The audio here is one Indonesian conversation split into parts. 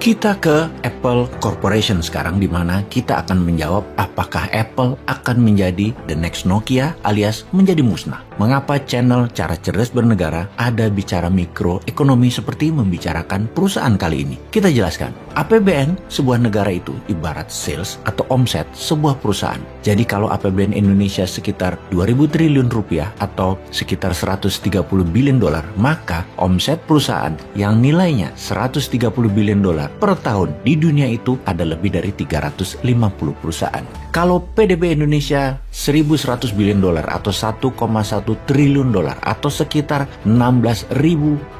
Kita ke Apple Corporation sekarang, di mana kita akan menjawab apakah Apple akan menjadi the next Nokia alias menjadi musnah. Mengapa channel Cara Cerdas Bernegara ada bicara mikroekonomi seperti membicarakan perusahaan kali ini? Kita jelaskan. APBN sebuah negara itu ibarat sales atau omset sebuah perusahaan. Jadi kalau APBN Indonesia sekitar 2.000 triliun rupiah atau sekitar 130 billion dolar, maka omset perusahaan yang nilainya 130 billion dolar per tahun di dunia itu ada lebih dari 350 perusahaan. Kalau PDB Indonesia 1.100 billion dolar atau 1,1 triliun dolar atau sekitar 16.000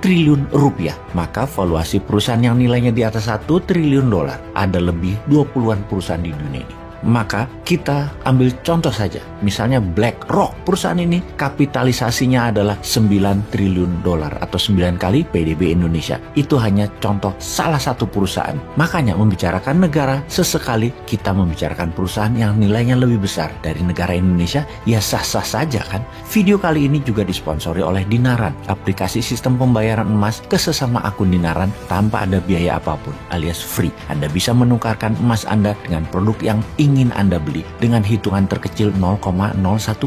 triliun rupiah, maka valuasi perusahaan yang nilainya di atas 1 triliun dolar ada lebih 20-an perusahaan di dunia ini. Maka kita ambil contoh saja, misalnya BlackRock. Perusahaan ini kapitalisasinya adalah 9 triliun dolar atau 9 kali PDB Indonesia. Itu hanya contoh salah satu perusahaan. Makanya membicarakan negara, sesekali kita membicarakan perusahaan yang nilainya lebih besar dari negara Indonesia, ya sah-sah saja kan. Video kali ini juga disponsori oleh Dinaran, aplikasi sistem pembayaran emas ke sesama akun Dinaran tanpa ada biaya apapun alias free. Anda bisa menukarkan emas Anda dengan produk yang ingin Anda beli dengan hitungan terkecil 0,01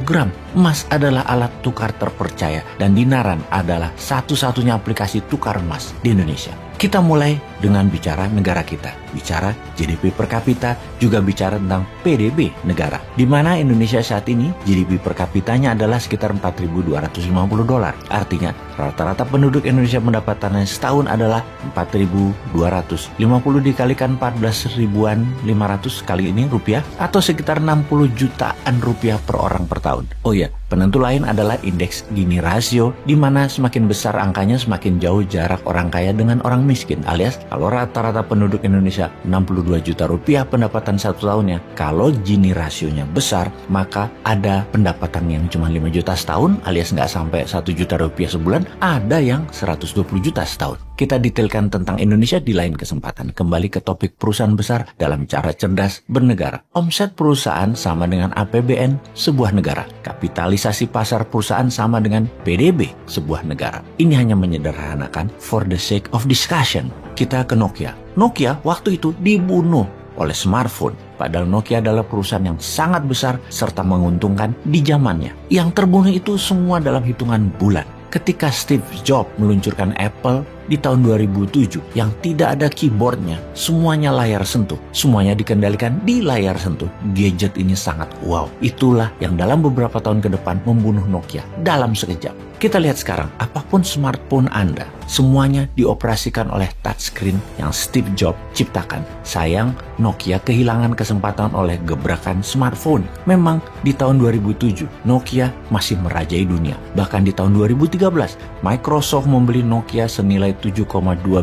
gram. Emas adalah alat tukar terpercaya dan Dinaran adalah satu-satunya aplikasi tukar emas di Indonesia. Kita mulai dengan bicara negara kita, bicara GDP per kapita, juga bicara tentang PDB negara. Di mana Indonesia saat ini GDP per kapitanya adalah sekitar 4.250 dolar. Artinya rata-rata penduduk Indonesia pendapatannya setahun adalah 4.250 dikalikan 14.500 kali ini rupiah atau sekitar 60 jutaan rupiah per orang per tahun. Oh ya, penentu lain adalah indeks Gini rasio, di mana semakin besar angkanya semakin jauh jarak orang kaya dengan orang miskin, alias kalau rata-rata penduduk Indonesia 62 juta rupiah pendapatan satu tahunnya, kalau Gini rasionya besar, maka ada pendapatan yang cuma 5 juta setahun alias nggak sampai 1 juta rupiah sebulan, ada yang 120 juta setahun. Kita detailkan tentang Indonesia di lain kesempatan. Kembali ke topik perusahaan besar dalam Cara Cerdas Bernegara. Omset perusahaan sama dengan APBN sebuah negara. Kapitalisasi pasar perusahaan sama dengan PDB sebuah negara. Ini hanya menyederhanakan for the sake of discussion. Kita ke Nokia. Nokia waktu itu dibunuh oleh smartphone. Padahal Nokia adalah perusahaan yang sangat besar serta menguntungkan di zamannya. Yang terbunuh itu semua dalam hitungan bulan. Ketika Steve Jobs meluncurkan Apple di tahun 2007 yang tidak ada keyboardnya, semuanya layar sentuh, semuanya dikendalikan di layar sentuh. Gadget ini sangat wow. Itulah yang dalam beberapa tahun ke depan membunuh Nokia dalam sekejap. Kita lihat sekarang, apapun smartphone Anda, semuanya dioperasikan oleh touchscreen yang Steve Jobs ciptakan. Sayang, Nokia kehilangan kesempatan oleh gebrakan smartphone. Memang di tahun 2007, Nokia masih merajai dunia. Bahkan di tahun 2013, Microsoft membeli Nokia senilai 7,2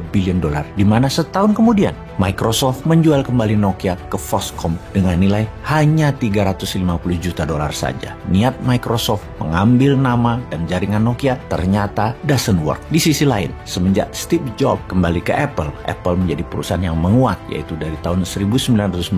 billion dolar, di mana setahun kemudian Microsoft menjual kembali Nokia ke Foxconn dengan nilai hanya 350 juta dolar saja. Niat Microsoft mengambil nama dan jaringan Nokia ternyata doesn't work. Di sisi lain, semenjak Steve Jobs kembali ke Apple, Apple menjadi perusahaan yang menguat, yaitu dari tahun 1996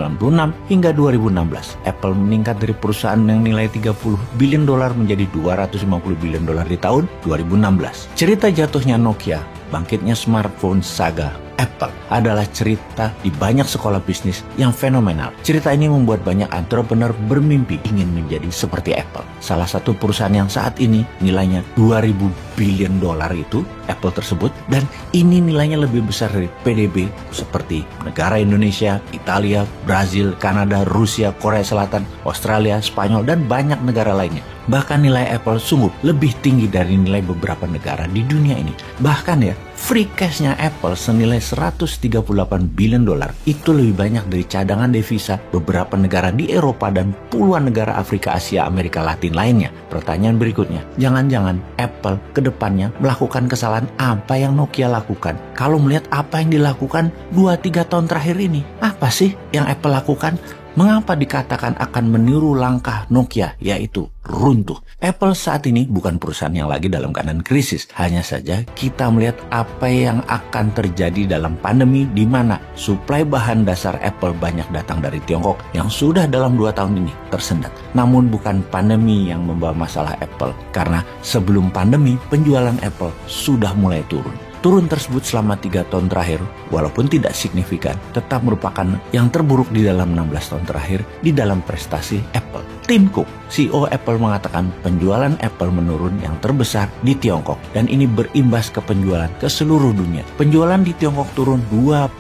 hingga 2016. Apple meningkat dari perusahaan yang nilai 30 billion dolar menjadi 250 billion dolar di tahun 2016. Cerita jatuhnya Nokia, bangkitnya smartphone saga Apple adalah cerita di banyak sekolah bisnis yang fenomenal. Cerita ini membuat banyak entrepreneur bermimpi ingin menjadi seperti Apple. Salah satu perusahaan yang saat ini nilainya 2.000 billion dolar itu Apple tersebut, dan ini nilainya lebih besar dari PDB seperti negara Indonesia, Italia, Brazil, Kanada, Rusia, Korea Selatan, Australia, Spanyol, dan banyak negara lainnya. Bahkan nilai Apple sungguh lebih tinggi dari nilai beberapa negara di dunia ini. Bahkan ya, free cash-nya Apple senilai 138 billion dolar itu lebih banyak dari cadangan devisa beberapa negara di Eropa dan puluhan negara Afrika, Asia, Amerika Latin lainnya. Pertanyaan berikutnya, jangan-jangan Apple ke depannya melakukan kesalahan apa yang Nokia lakukan? Kalau melihat apa yang dilakukan 2-3 tahun terakhir ini, apa sih yang Apple lakukan? Mengapa dikatakan akan meniru langkah Nokia, yaitu runtuh? Apple saat ini bukan perusahaan yang lagi dalam keadaan krisis. Hanya saja kita melihat apa yang akan terjadi dalam pandemi, di mana suplai bahan dasar Apple banyak datang dari Tiongkok yang sudah dalam 2 tahun ini tersendat. Namun bukan pandemi yang membawa masalah Apple, karena sebelum pandemi penjualan Apple sudah mulai turun. Turun tersebut selama 3 tahun terakhir, walaupun tidak signifikan, tetap merupakan yang terburuk di dalam 16 tahun terakhir di dalam prestasi Apple. Tim Cook, CEO Apple, mengatakan penjualan Apple menurun yang terbesar di Tiongkok dan ini berimbas ke penjualan ke seluruh dunia. Penjualan di Tiongkok turun 29%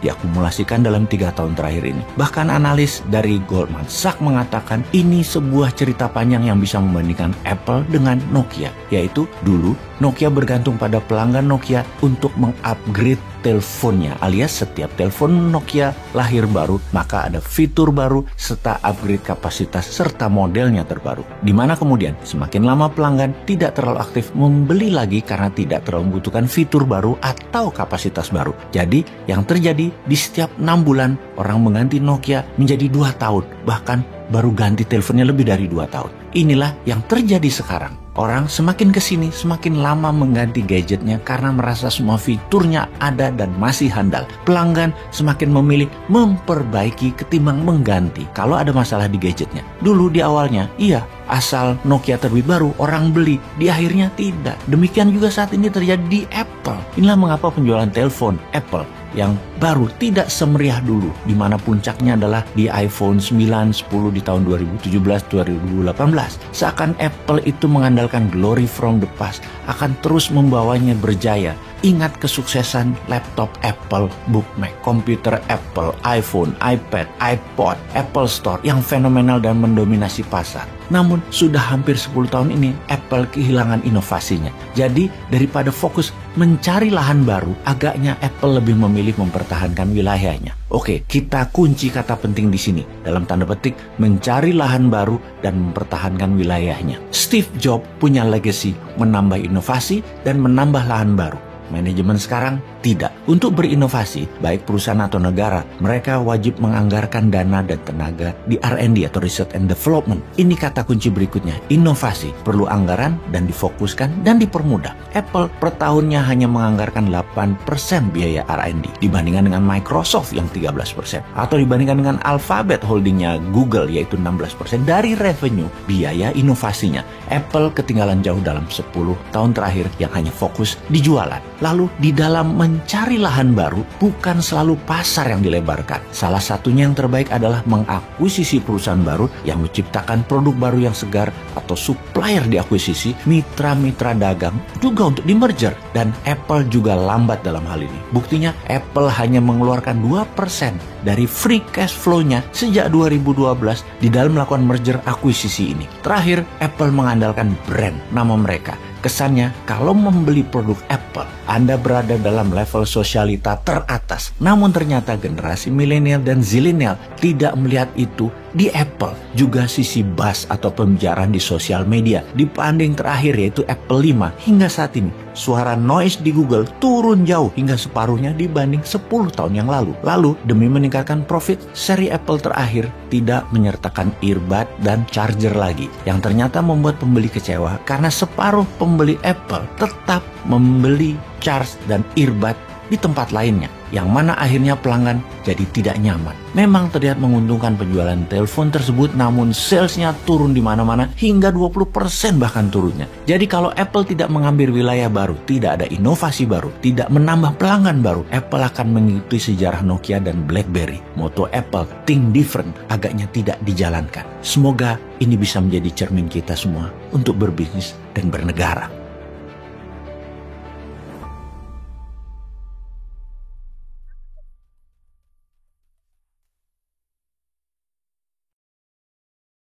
diakumulasikan dalam 3 tahun terakhir ini. Bahkan analis dari Goldman Sachs mengatakan ini sebuah cerita panjang yang bisa membandingkan Apple dengan Nokia, yaitu dulu Nokia bergantung pada pelanggan Nokia untuk mengupgrade teleponnya, alias setiap telepon Nokia lahir baru maka ada fitur baru serta upgrade kapasitas serta modelnya terbaru. Dimana kemudian semakin lama pelanggan tidak terlalu aktif membeli lagi karena tidak terlalu membutuhkan fitur baru atau kapasitas baru. Jadi yang terjadi di setiap 6 bulan orang mengganti Nokia menjadi 2 tahun, bahkan baru ganti teleponnya lebih dari 2 tahun. Inilah yang terjadi sekarang. Orang semakin kesini semakin lama mengganti gadgetnya karena merasa semua fiturnya ada dan masih handal. Pelanggan semakin memilih memperbaiki ketimbang mengganti kalau ada masalah di gadgetnya. Dulu di awalnya, iya, asal Nokia terbit baru orang beli, di akhirnya tidak. Demikian juga saat ini terjadi di Apple. Inilah mengapa penjualan telepon Apple yang baru tidak semeriah dulu, di mana puncaknya adalah di iPhone 9, 10 di tahun 2017, 2018. Seakan Apple itu mengandalkan glory from the past, akan terus membawanya berjaya. Ingat kesuksesan laptop Apple, Book Mac, komputer Apple, iPhone, iPad, iPod, Apple Store yang fenomenal dan mendominasi pasar. Namun sudah hampir 10 tahun ini Apple kehilangan inovasinya. Jadi daripada fokus mencari lahan baru, agaknya Apple lebih memilih mempertahankan wilayahnya. Oke, kita kunci kata penting di sini. Dalam tanda petik, mencari lahan baru dan mempertahankan wilayahnya. Steve Jobs punya legacy menambah inovasi dan menambah lahan baru. Manajemen sekarang tidak. Untuk berinovasi, baik perusahaan atau negara, mereka wajib menganggarkan dana dan tenaga di R&D atau Research and Development. Ini kata kunci berikutnya. Inovasi perlu anggaran dan difokuskan dan dipermudah. Apple per tahunnya hanya menganggarkan 8% biaya R&D dibandingkan dengan Microsoft yang 13%, atau dibandingkan dengan Alphabet holdingnya Google yaitu 16% dari revenue biaya inovasinya. Apple ketinggalan jauh dalam 10 tahun terakhir yang hanya fokus di jualan. Lalu di dalam mencari lahan baru bukan selalu pasar yang dilebarkan. Salah satunya yang terbaik adalah mengakuisisi perusahaan baru yang menciptakan produk baru yang segar atau supplier diakuisisi, mitra-mitra dagang juga untuk di-merger. Dan Apple juga lambat dalam hal ini. Buktinya Apple hanya mengeluarkan 2% dari free cash flow-nya sejak 2012 di dalam melakukan merger akuisisi ini. Terakhir, Apple mengandalkan brand nama mereka. Kesannya kalau membeli produk Apple, Anda berada dalam level sosialita teratas. Namun ternyata generasi milenial dan zilenial tidak melihat itu di Apple. Juga sisi buzz atau pembicaraan di sosial media. Dibanding terakhir yaitu Apple 5 hingga saat ini, suara noise di Google turun jauh hingga separuhnya dibanding 10 tahun yang lalu. Lalu demi meningkatkan profit, seri Apple terakhir tidak menyertakan earbud dan charger lagi. Yang ternyata membuat pembeli kecewa karena separuh pembeli Apple tetap membeli charge dan earbud di tempat lainnya, yang mana akhirnya pelanggan jadi tidak nyaman. Memang terlihat menguntungkan penjualan telepon tersebut, namun salesnya turun di mana-mana hingga 20% bahkan turunnya. Jadi kalau Apple tidak mengambil wilayah baru, tidak ada inovasi baru, tidak menambah pelanggan baru, Apple akan mengikuti sejarah Nokia dan BlackBerry. Moto Apple, think different, agaknya tidak dijalankan. Semoga ini bisa menjadi cermin kita semua untuk berbisnis dan bernegara.